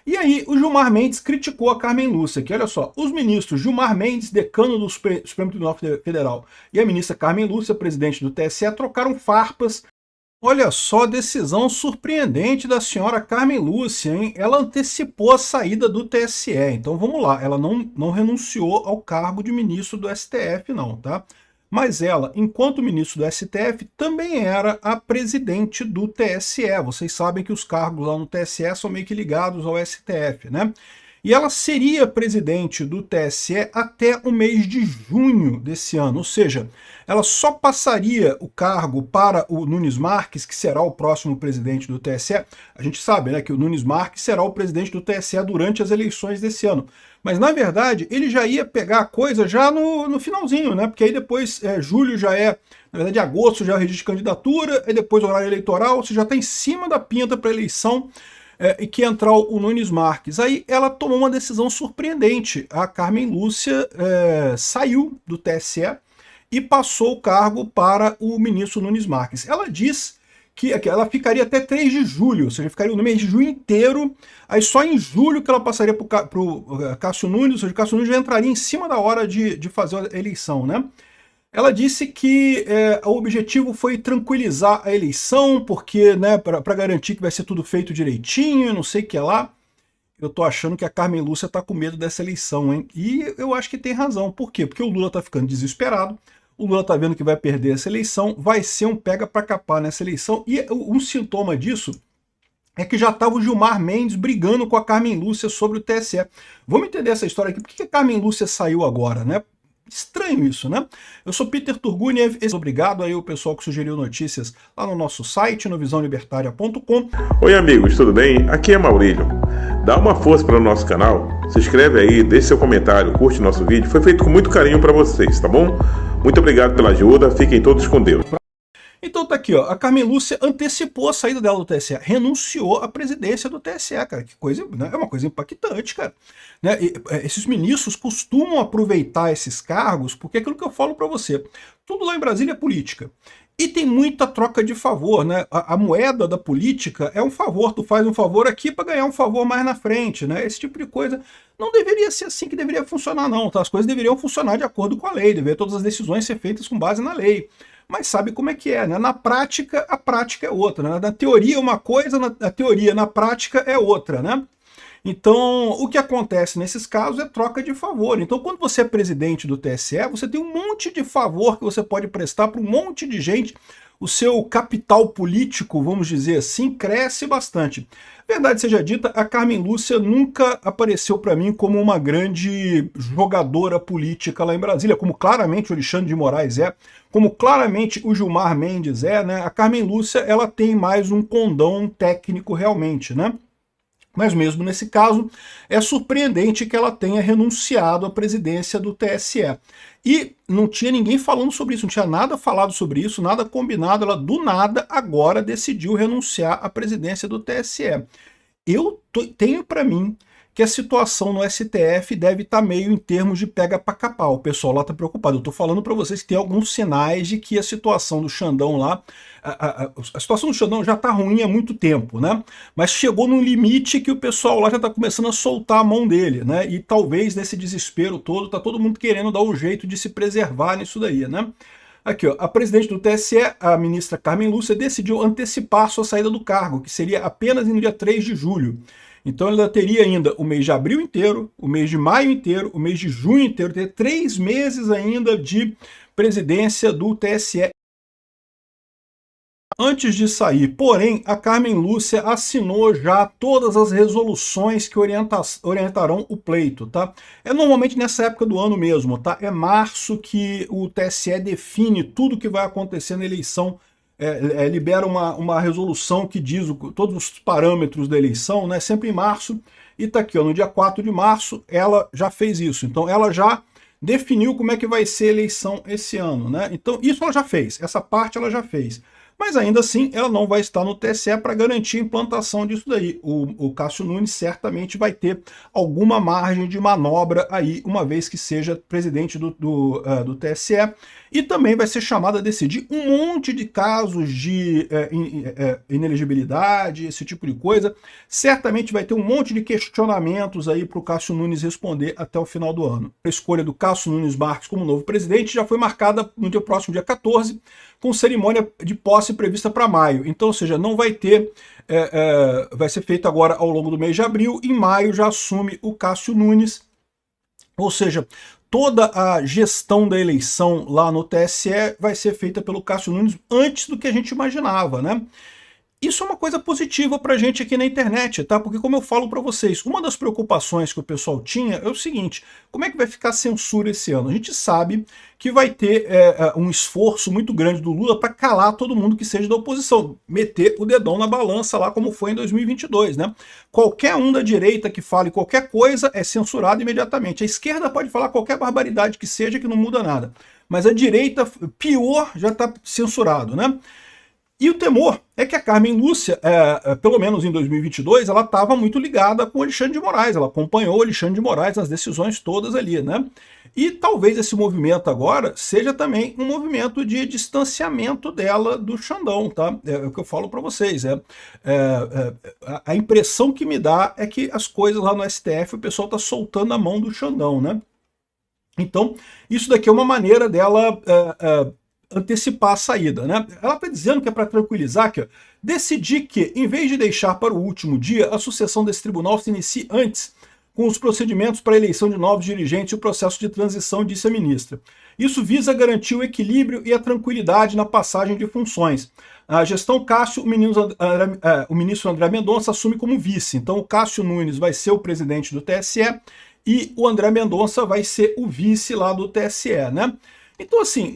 E aí o Gilmar Mendes criticou a Carmen Lúcia, que olha só, os ministros Gilmar Mendes, decano do Supremo Tribunal Federal, e a ministra Carmen Lúcia, presidente do TSE, trocaram farpas. Olha só a decisão surpreendente da senhora Carmen Lúcia, hein? Ela antecipou a saída do TSE. Então vamos lá, ela não renunciou ao cargo de ministro do STF não, tá? Mas ela, enquanto ministro do STF, também era a presidente do TSE. Vocês sabem que os cargos lá no TSE são meio que ligados ao STF, né? E ela seria presidente do TSE até o mês de junho desse ano, ou seja, ela só passaria o cargo para o Nunes Marques, que será o próximo presidente do TSE. A gente sabe, né, que o Nunes Marques será o presidente do TSE durante as eleições desse ano. Mas, na verdade, ele já ia pegar a coisa já no finalzinho, né? Porque aí depois, julho já é, na verdade, agosto já é o registro de candidatura, e depois o horário eleitoral, você já está em cima da pinta para a eleição, e que entrar o Nunes Marques. Aí ela tomou uma decisão surpreendente. A Carmen Lúcia saiu do TSE e passou o cargo para o ministro Nunes Marques. Ela diz que ela ficaria até 3 de julho, ou seja, ficaria no mês de junho inteiro, aí só em julho que ela passaria para o Cássio Nunes, ou seja, o Cássio Nunes já entraria em cima da hora de fazer a eleição, né? Ela disse que o objetivo foi tranquilizar a eleição, porque, né, para garantir que vai ser tudo feito direitinho, não sei o que lá. Eu tô achando que a Carmen Lúcia tá com medo dessa eleição, hein? E eu acho que tem razão. Por quê? Porque o Lula tá ficando desesperado, o Lula tá vendo que vai perder essa eleição, vai ser um pega para capar nessa eleição, e um sintoma disso é que já estava o Gilmar Mendes brigando com a Carmen Lúcia sobre o TSE. Vamos entender essa história aqui. Por que a Carmen Lúcia saiu agora, né? Estranho isso, né? Eu sou Peter Turguniev, obrigado aí o pessoal que sugeriu notícias lá no nosso site, no visãolibertaria.com. Oi amigos, tudo bem? Aqui é Maurílio. Dá uma força para o nosso canal, se inscreve aí, deixe seu comentário, curte nosso vídeo, foi feito com muito carinho para vocês, tá bom? Muito obrigado pela ajuda, fiquem todos com Deus. Então tá aqui, ó, a Carmen Lúcia antecipou a saída dela do TSE, renunciou à presidência do TSE, cara, que coisa, né? É uma coisa impactante, cara. Né? Esses ministros costumam aproveitar esses cargos, porque é aquilo que eu falo para você, tudo lá em Brasília é política. E tem muita troca de favor, né? A moeda da política é um favor, tu faz um favor aqui para ganhar um favor mais na frente, né? Esse tipo de coisa não deveria ser assim que deveria funcionar, não, tá? As coisas deveriam funcionar de acordo com a lei, deveriam todas as decisões ser feitas com base na lei. Mas sabe como é que é, né? Na prática, a prática é outra, né? Na teoria é uma coisa, na teoria, na prática é outra, né? Então, o que acontece nesses casos é troca de favor. Então, quando você é presidente do TSE, você tem um monte de favor que você pode prestar para um monte de gente. O seu capital político, vamos dizer assim, cresce bastante. Verdade seja dita, a Carmen Lúcia nunca apareceu para mim como uma grande jogadora política lá em Brasília, como claramente o Alexandre de Moraes é, como claramente o Gilmar Mendes é, né? A Carmen Lúcia, ela tem mais um condão técnico realmente, né? Mas mesmo nesse caso, é surpreendente que ela tenha renunciado à presidência do TSE. E não tinha ninguém falando sobre isso, não tinha nada falado sobre isso, nada combinado, ela do nada agora decidiu renunciar à presidência do TSE. Eu tenho para mim que a situação no STF deve estar meio em termos de pega para capar. O pessoal lá está preocupado. Eu estou falando para vocês que tem alguns sinais de que a situação do Xandão lá, a situação do Xandão já está ruim há muito tempo, né? Mas chegou num limite que o pessoal lá já está começando a soltar a mão dele, né? E talvez nesse desespero todo, está todo mundo querendo dar um jeito de se preservar nisso daí, né? Aqui, ó, a presidente do TSE, a ministra Carmen Lúcia, decidiu antecipar sua saída do cargo, que seria apenas no dia 3 de julho. Então ela teria ainda o mês de abril inteiro, o mês de maio inteiro, o mês de junho inteiro, teria 3 meses ainda de presidência do TSE antes de sair. Porém, a Carmen Lúcia assinou já todas as resoluções que orientarão o pleito, tá? É normalmente nessa época do ano mesmo, tá? É março que o TSE define tudo que vai acontecer na eleição, libera uma resolução que diz todos os parâmetros da eleição, né? Sempre em março, e tá aqui, ó, no dia 4 de março, ela já fez isso. Então ela já definiu como é que vai ser a eleição esse ano, né? Então isso ela já fez, essa parte ela já fez. mas ainda assim ela não vai estar no TSE para garantir a implantação disso daí. O Cássio Nunes certamente vai ter alguma margem de manobra aí, uma vez que seja presidente do TSE, e também vai ser chamado a decidir um monte de casos de inelegibilidade, esse tipo de coisa. Certamente vai ter um monte de questionamentos aí para o Cássio Nunes responder até o final do ano. A escolha do Cássio Nunes Marques como novo presidente já foi marcada no próximo dia 14, com cerimônia de posse prevista para maio. Então, ou seja, não vai ter, vai ser feito agora ao longo do mês de abril. Em maio já assume o Cássio Nunes, ou seja, toda a gestão da eleição lá no TSE vai ser feita pelo Cássio Nunes antes do que a gente imaginava, né? Isso é uma coisa positiva para a gente aqui na internet, tá? Porque, como eu falo para vocês, uma das preocupações que o pessoal tinha é o seguinte: como é que vai ficar a censura esse ano? A gente sabe que vai ter um esforço muito grande do Lula para calar todo mundo que seja da oposição, meter o dedão na balança lá, como foi em 2022, né? Qualquer um da direita que fale qualquer coisa é censurado imediatamente. A esquerda pode falar qualquer barbaridade que seja, que não muda nada. Mas a direita, pior, já está censurado, né? E o temor é que a Carmen Lúcia, pelo menos em 2022, ela estava muito ligada com o Alexandre de Moraes, ela acompanhou o Alexandre de Moraes nas decisões todas ali, né? E talvez esse movimento agora seja também um movimento de distanciamento dela do Xandão, tá? É o que eu falo para vocês. A impressão que me dá é que as coisas lá no STF, o pessoal está soltando a mão do Xandão, né? Então, isso daqui é uma maneira dela antecipar a saída, né? Ela está dizendo que é para tranquilizar, que decidir que, em vez de deixar para o último dia, a sucessão desse tribunal se inicie antes, com os procedimentos para a eleição de novos dirigentes e o processo de transição, disse a ministra. Isso visa garantir o equilíbrio e a tranquilidade na passagem de funções. A gestão Cássio, o ministro André Mendonça assume como vice. Então o Cássio Nunes vai ser o presidente do TSE e o André Mendonça vai ser o vice lá do TSE, né? Então, assim,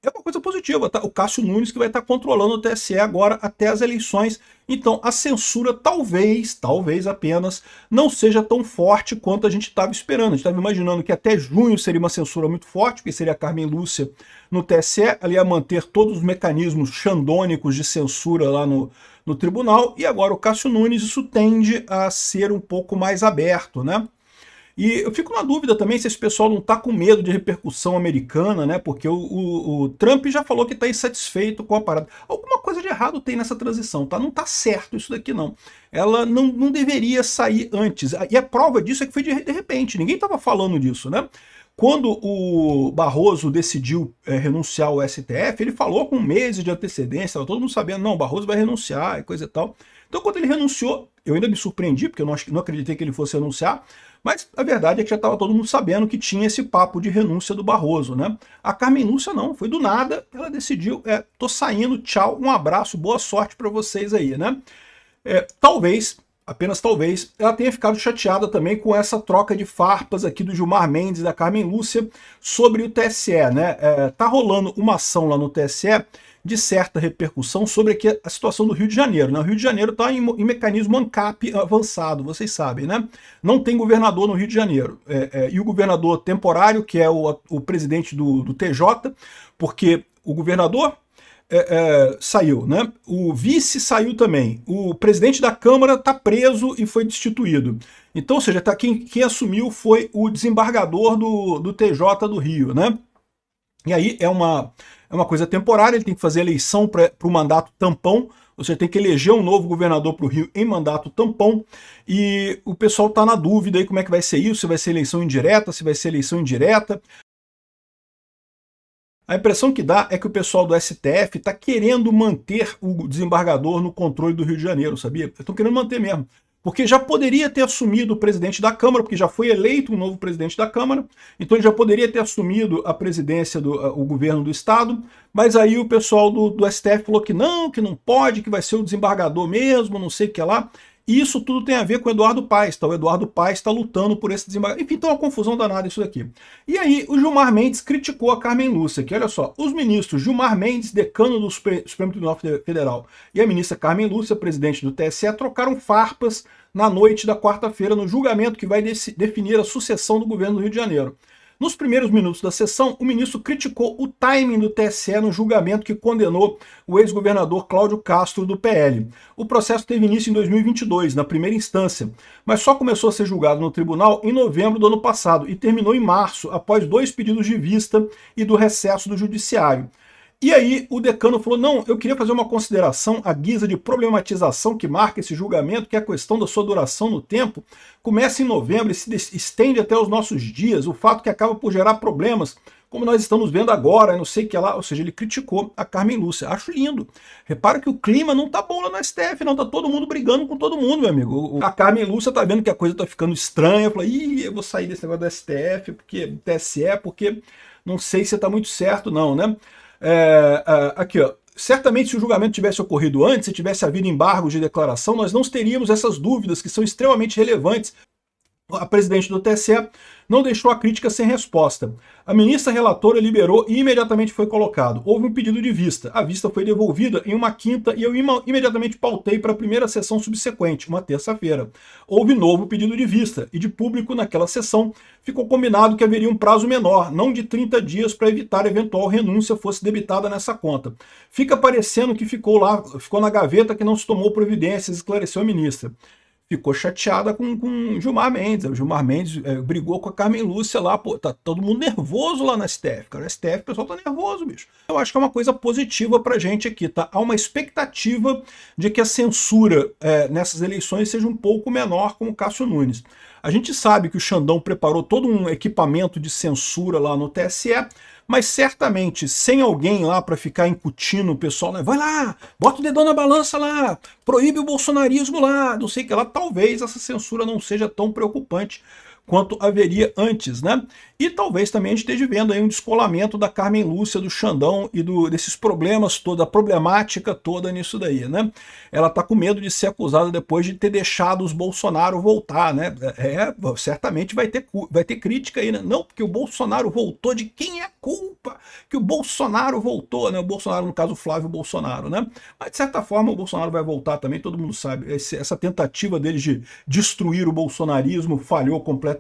é uma coisa positiva, tá? O Cássio Nunes que vai estar controlando o TSE agora até as eleições. Então, a censura talvez apenas, não seja tão forte quanto a gente estava esperando. A gente estava imaginando que até junho seria uma censura muito forte, porque seria a Carmen Lúcia no TSE, ali ia manter todos os mecanismos xandônicos de censura lá no tribunal, e agora o Cássio Nunes, isso tende a ser um pouco mais aberto, né? E eu fico na dúvida também se esse pessoal não está com medo de repercussão americana, né? Porque o Trump já falou que está insatisfeito com a parada. Alguma coisa de errado tem nessa transição, tá? Não está certo isso daqui, não. Ela não deveria sair antes. E a prova disso é que foi de repente. Ninguém estava falando disso, né? Quando o Barroso decidiu renunciar ao STF, ele falou com meses de antecedência, estava todo mundo sabendo, não, o Barroso vai renunciar e coisa e tal. Então, quando ele renunciou, eu ainda me surpreendi, porque eu não acreditei que ele fosse renunciar, mas a verdade é que já estava todo mundo sabendo que tinha esse papo de renúncia do Barroso, né? A Carmen Lúcia não, foi do nada, ela decidiu, tô saindo, tchau, um abraço, boa sorte para vocês aí, né? Talvez, apenas talvez, ela tenha ficado chateada também com essa troca de farpas aqui do Gilmar Mendes e da Carmen Lúcia sobre o TSE, né? Tá rolando uma ação lá no TSE de certa repercussão sobre aqui a situação do Rio de Janeiro, né? O Rio de Janeiro está em mecanismo ANCAP avançado, vocês sabem, né? Não tem governador no Rio de Janeiro. E o governador temporário, que é o presidente do TJ, porque o governador saiu, né? O vice saiu também. O presidente da Câmara está preso e foi destituído. Então, ou seja, quem assumiu foi o desembargador do TJ do Rio, né? E aí é uma coisa temporária, ele tem que fazer eleição para o mandato tampão, você tem que eleger um novo governador para o Rio em mandato tampão, e o pessoal está na dúvida aí como é que vai ser isso, se vai ser eleição indireta, se vai ser eleição indireta. A impressão que dá é que o pessoal do STF está querendo manter o desembargador no controle do Rio de Janeiro, sabia? Estão querendo manter mesmo. Porque já poderia ter assumido o presidente da Câmara, porque já foi eleito um novo presidente da Câmara, então ele já poderia ter assumido a presidência o governo do Estado, mas aí o pessoal do STF falou que não pode, que vai ser o desembargador mesmo, não sei o que lá. E isso tudo tem a ver com o Eduardo Paes, tá? O Eduardo Paes está lutando por esse desembargador. Enfim, então é uma confusão danada isso daqui. E aí o Gilmar Mendes criticou a Carmen Lúcia, que olha só, os ministros Gilmar Mendes, decano do Supremo Tribunal Federal, e a ministra Carmen Lúcia, presidente do TSE, trocaram farpas na noite da quarta-feira no julgamento que vai definir a sucessão do governo do Rio de Janeiro. Nos primeiros minutos da sessão, o ministro criticou o timing do TSE no julgamento que condenou o ex-governador Cláudio Castro do PL. O processo teve início em 2022, na primeira instância, mas só começou a ser julgado no tribunal em novembro do ano passado e terminou em março, após 2 pedidos de vista e do recesso do judiciário. E aí o decano falou, não, eu queria fazer uma consideração à guisa de problematização que marca esse julgamento, que é a questão da sua duração no tempo, começa em novembro e se estende até os nossos dias, o fato que acaba por gerar problemas, como nós estamos vendo agora, não sei o que lá, ou seja, ele criticou a Carmen Lúcia. Acho lindo. Repara que o clima não tá bom lá no STF, não, tá todo mundo brigando com todo mundo, meu amigo. A Carmen Lúcia tá vendo que a coisa tá ficando estranha, fala, ih, eu vou sair desse negócio do STF, porque do TSE, porque não sei se tá muito certo não, né? Aqui, ó. Certamente, se o julgamento tivesse ocorrido antes, se tivesse havido embargos de declaração, nós não teríamos essas dúvidas que são extremamente relevantes. A presidente do TSE não deixou a crítica sem resposta. A ministra relatora liberou e imediatamente foi colocado. Houve um pedido de vista. A vista foi devolvida em uma quinta e eu imediatamente pautei para a primeira sessão subsequente, uma terça-feira. Houve novo pedido de vista e de público naquela sessão. Ficou combinado que haveria um prazo menor, não de 30 dias, para evitar eventual renúncia fosse debitada nessa conta. Fica parecendo que ficou na gaveta que não se tomou providências, esclareceu a ministra. Ficou chateada com Gilmar Mendes. O Gilmar Mendes brigou com a Carmen Lúcia lá, pô, tá todo mundo nervoso lá na STF, cara. No STF o pessoal tá nervoso, bicho. Eu acho que é uma coisa positiva pra gente aqui, tá? Há uma expectativa de que a censura nessas eleições seja um pouco menor com o Cássio Nunes. A gente sabe que o Xandão preparou todo um equipamento de censura lá no TSE, mas certamente sem alguém lá para ficar incutindo o pessoal, né? Vai lá, bota o dedão na balança lá, proíbe o bolsonarismo lá, não sei o que lá, talvez essa censura não seja tão preocupante quanto haveria antes, né? E talvez também a gente esteja vendo aí um descolamento da Carmen Lúcia, do Xandão e desses problemas toda, a problemática toda nisso daí, né? Ela tá com medo de ser acusada depois de ter deixado os Bolsonaro voltar, né? Certamente vai ter crítica aí, né? Não, porque o Bolsonaro voltou, de quem é a culpa que o Bolsonaro voltou, né? O Bolsonaro, no caso, o Flávio Bolsonaro, né? Mas de certa forma o Bolsonaro vai voltar também, todo mundo sabe. Essa tentativa deles de destruir o bolsonarismo falhou completamente.